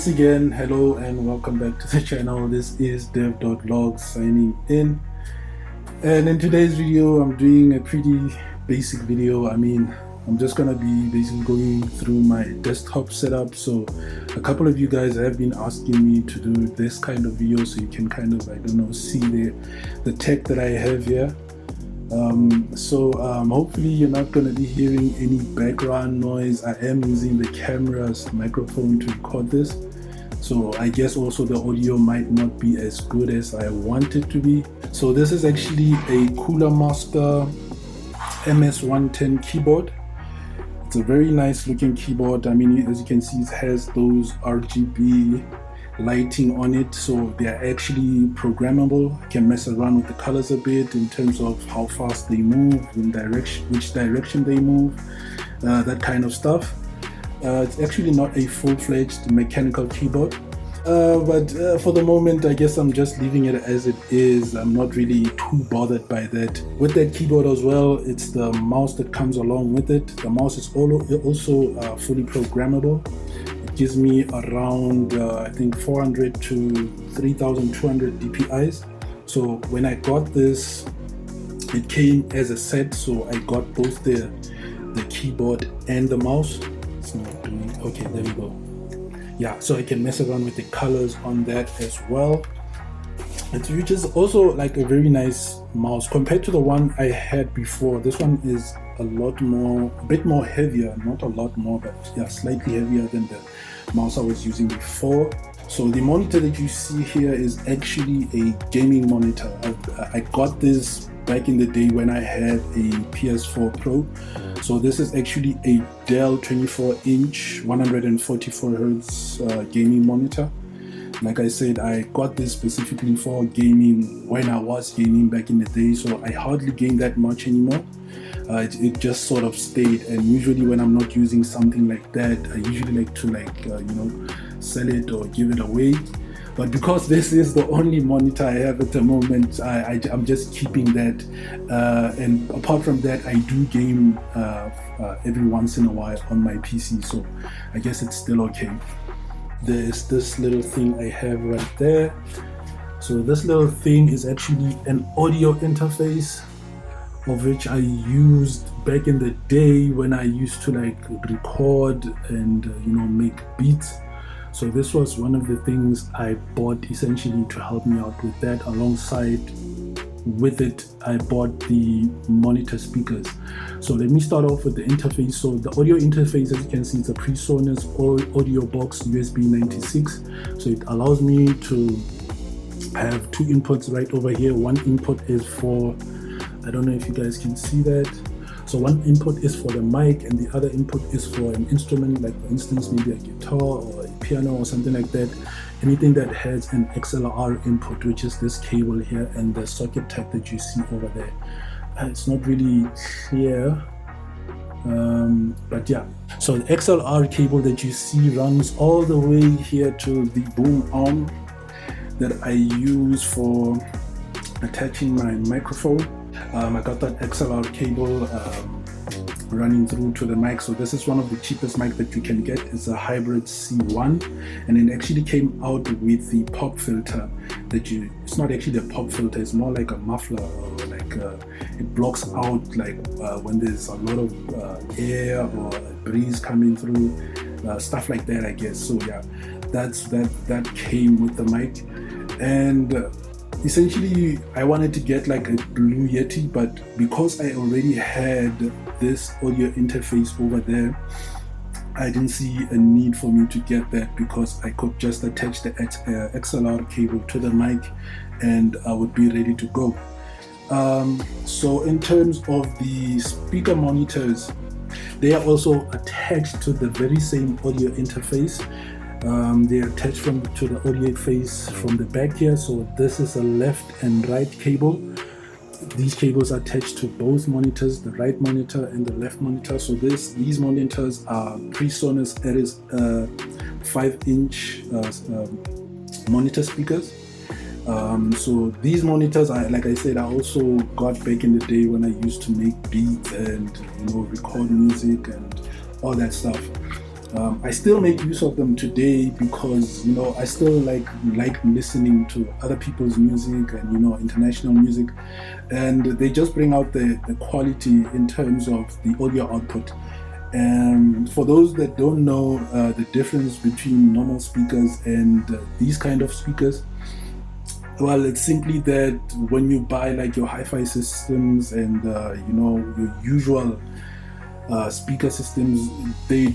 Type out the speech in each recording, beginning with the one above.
Once again, hello and welcome back to the channel. This is DevDotLog signing in, and in today's video I'm doing a pretty basic video. I'm just gonna be basically going through my desktop setup. So a couple of you guys have been asking me to do this kind of video so you can kind of see the tech that I have here. Hopefully you're not going to be hearing any background noise. I am using the camera's microphone to record this, so I guess also the audio might not be as good as I want it to be. So this is actually a Cooler Master MS110 keyboard. It's a very nice looking keyboard. As you can see, it has those RGB lighting on it, so they're actually programmable. You can mess around with the colors a bit in terms of how fast they move, which direction they move, that kind of stuff. It's actually not a full-fledged mechanical keyboard, but for the moment I guess I'm just leaving it as it is. I'm not really too bothered by that. With that keyboard as well, it's the mouse that comes along with it. The mouse is also fully programmable. Gives me around I think 400 to 3200 DPIs. So when I got this, it came as a set, so I got both the keyboard and the mouse. Okay, there we go. Yeah, so I can mess around with the colors on that as well. Which is also like a very nice mouse compared to the one I had before. This one is a bit more heavier, not a lot more, but yeah, slightly heavier than the mouse I was using before. So the monitor that you see here is actually a gaming monitor. I got this back in the day when I had a PS4 Pro. So this is actually a Dell 24-inch 144 Hz gaming monitor. Like I said, I got this specifically for gaming when I was gaming back in the day, so I hardly game that much anymore. It just sort of stayed, and usually when I'm not using something like that, I usually like to sell it or give it away. But because this is the only monitor I have at the moment, I'm just keeping that. And apart from that, I do game every once in a while on my PC, so I guess it's still okay. There's this little thing I have right there. So this little thing is actually an audio interface, of which I used back in the day when I used to record and make beats. So this was one of the things I bought essentially to help me out with that. Alongside with it, I bought the monitor speakers. So let me start off with the interface. So the audio interface, as you can see, it's a PreSonus audio box USB 96. So it allows me to have two inputs right over here. One input is for, I don't know if you guys can see that. So one input is for the mic and the other input is for an instrument, like for instance maybe a guitar or a piano or something like that. Anything that has an XLR input, which is this cable here, and the socket type that you see over there. It's not really clear, but yeah. So the XLR cable that you see runs all the way here to the boom arm that I use for attaching my microphone. I got that XLR cable running through to the mic. So this is one of the cheapest mic that you can get. It's a hybrid C1, and it actually came out with the pop filter it's not actually the pop filter, it's more like a muffler, or it blocks out when there's a lot of air or a breeze coming through, stuff like that, I guess. So yeah, that came with the mic. And essentially I wanted to get like a Blue Yeti, but because I already had this audio interface over there, I didn't see a need for me to get that, because I could just attach the XLR cable to the mic and I would be ready to go. So in terms of the speaker monitors, they are also attached to the very same audio interface. They are attached to the audio face from the back here. So this is a left and right cable. These cables are attached to both monitors, the right monitor and the left monitor. So these monitors are PreSonus 5-inch monitor speakers. So these monitors, like I said, I also got back in the day when I used to make beats and record music and all that stuff. I still make use of them today because, you know, I still like listening to other people's music and, you know, international music, and they just bring out the quality in terms of the audio output. And for those that don't know the difference between normal speakers and these kind of speakers, well, it's simply that when you buy like your hi-fi systems and you know, your usual speaker systems, they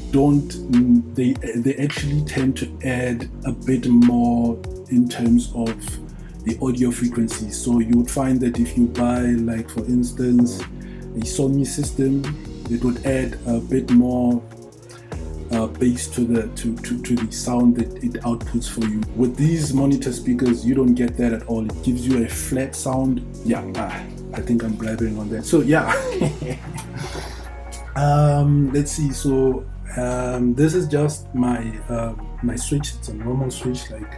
actually tend to add a bit more in terms of the audio frequency. So you would find that if you buy, like for instance, a Sony system, it would add a bit more bass to the sound that it outputs for you. With these monitor speakers, you don't get that at all. It gives you a flat sound. Yeah, I think I'm blabbering on that. So yeah. Let's see. So this is just my my switch. It's a normal switch. Like,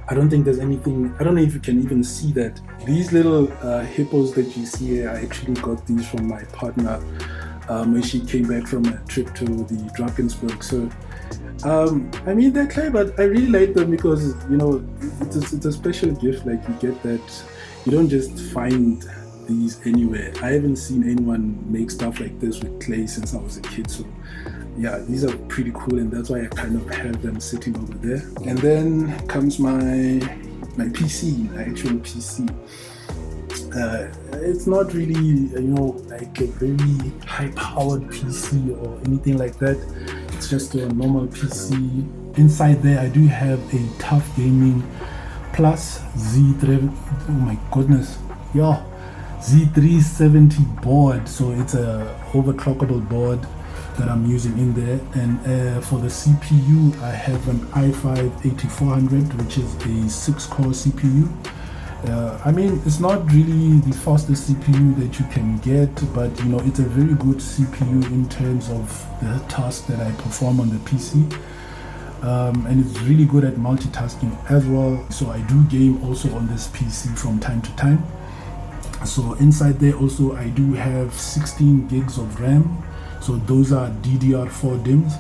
I don't think there's anything. I don't know if you can even see that. These little hippos that you see here, I actually got these from my partner when she came back from a trip to the Drakensberg. So I mean, they're clay, but I really like them because, you know, it's a special gift. Like, you get that. You don't just find these anywhere. I haven't seen anyone make stuff like this with clay since I was a kid. So yeah, these are pretty cool, and that's why I kind of have them sitting over there. And then comes my PC, my actual PC. It's not really, you know, like a very high-powered PC or anything like that. It's just a normal PC. Inside there, I do have a Tough Gaming Plus Z3. Oh my goodness, yeah, Z370 board. So it's a overclockable board that I'm using in there. And for the CPU, I have an i5-8400, which is a 6-core CPU. I mean, it's not really the fastest CPU that you can get, but, you know, it's a very good CPU in terms of the task that I perform on the PC. And it's really good at multitasking as well. So I do game also on this PC from time to time. So inside there also I do have 16 gigs of RAM. So those are DDR4 DIMMs.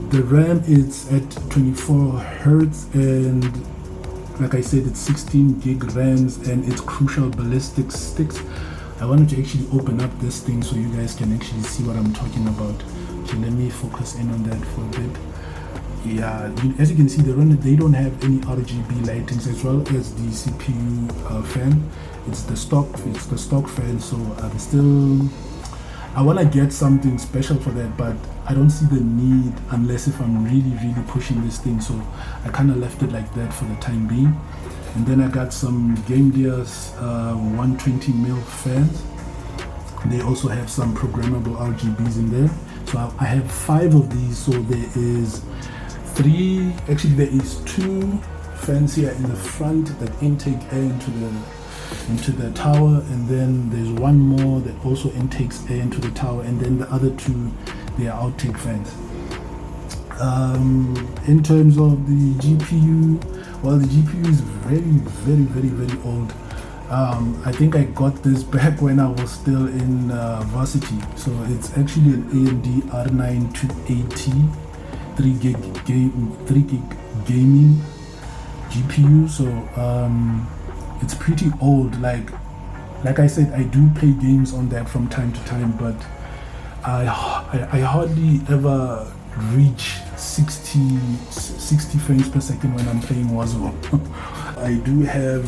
The RAM is at 24 Hertz, and like I said, it's 16 gig RAMs, and it's Crucial Ballistic sticks. I wanted to actually open up this thing so you guys can actually see what I'm talking about. Okay, let me focus in on that for a bit. Yeah, as you can see, they don't have any RGB lightings, as well as the CPU fan. It's the stock fan. So I want to get something special for that, but I don't see the need unless if I'm really pushing this thing. So I kind of left it like that for the time being. And then I got some Game Gear's 120mm fans. They also have some programmable RGBs in there. So I have 5 of these. So there is 3, actually there is 2 fans here in the front that intake air into the tower, and then there's one more that also intakes air into the tower, and then the other 2, they are outtake fans. In terms of the GPU, well, the GPU is very old. I think I got this back when I was still in varsity. So it's actually an AMD R9 280 3 gig gaming GPU. So it's pretty old. Like I said, I do play games on that from time to time, but I hardly ever reach 60 frames per second when I'm playing Warzone. I do have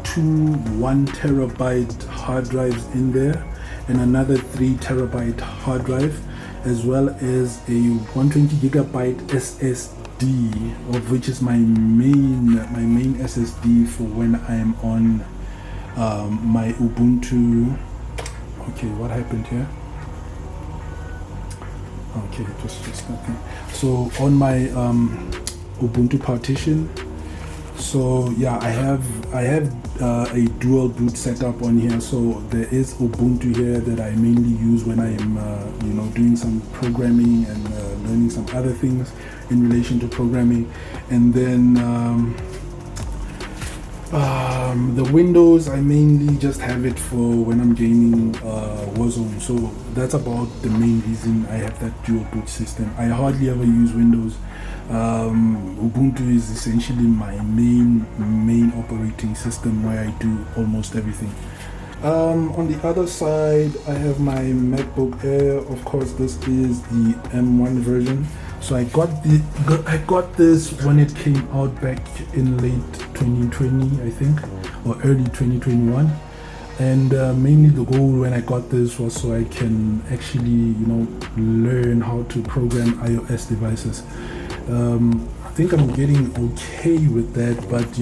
2 1TB hard drives in there, and another 3TB hard drive, as well as a 120GB SSD, of which is my main SSD for when I'm on my Ubuntu. Okay, what happened here? Okay, it was just nothing. So on my Ubuntu partition. So yeah, I have a dual boot setup on here. So there is Ubuntu here that I mainly use when I am doing some programming and learning some other things in relation to programming. And then The Windows, I mainly just have it for when I'm gaming Warzone, so that's about the main reason I have that dual boot system. I hardly ever use Windows. Ubuntu is essentially my main operating system where I do almost everything. On the other side, I have my MacBook Air. Of course, this is the M1 version. So I got this when it came out back in late 2020, I think, or early 2021. And mainly the goal when I got this was so I can actually, learn how to program iOS devices. I think I'm getting okay with that, but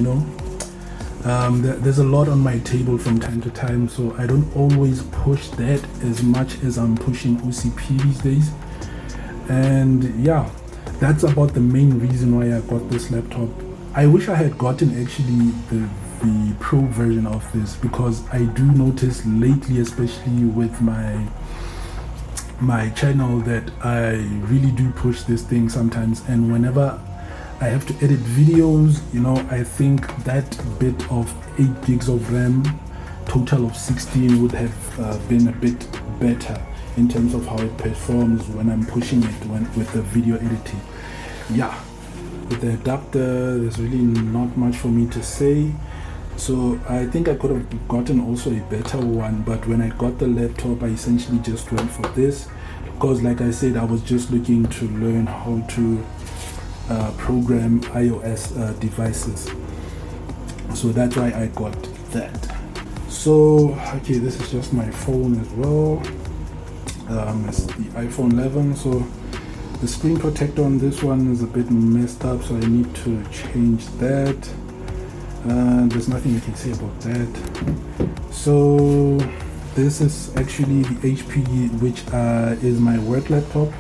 there's a lot on my table from time to time, so I don't always push that as much as I'm pushing OCP these days. And yeah, that's about the main reason why I got this laptop. I wish I had gotten actually the pro version of this, because I do notice lately, especially with my channel, that I really do push this thing sometimes, and whenever I have to edit videos, I think that bit of 8 gigs of RAM, total of 16, would have been a bit better in terms of how it performs when I'm pushing it with the video editing. Yeah, with the adapter, there's really not much for me to say. So I think I could have gotten also a better one, but when I got the laptop, I essentially just went for this, because like I said, I was just looking to learn how to program iOS devices. So that's why I got that. So okay, this is just my phone as well. It's the iPhone 11. So the screen protector on this one is a bit messed up, so I need to change that. There's nothing I can say about that. So this is actually the HP, which is my work laptop.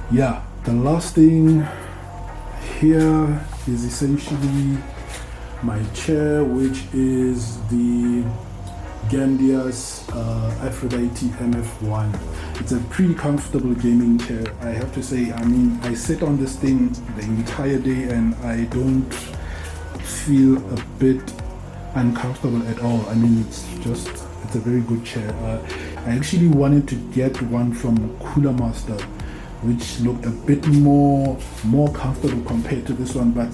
Yeah, the last thing here is essentially my chair, which is the Gandia's Aphrodite MF1. It's a pretty comfortable gaming chair, I have to say. I mean, I sit on this thing the entire day and I don't feel a bit uncomfortable at all. I mean, it's a very good chair. I actually wanted to get one from Cooler Master, which looked a bit more comfortable compared to this one, but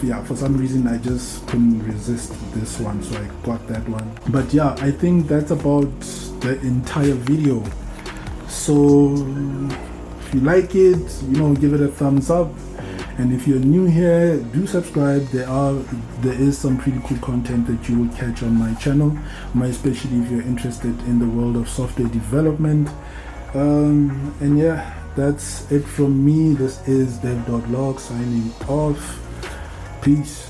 yeah, for some reason I just couldn't resist this one, so I got that one. But yeah, I think that's about the entire video. So if you like it, give it a thumbs up, and if you're new here, do subscribe. There is some pretty cool content that you will catch on my channel, especially if you're interested in the world of software development. And yeah, that's it from me. This is DevDotLog signing off. Peace.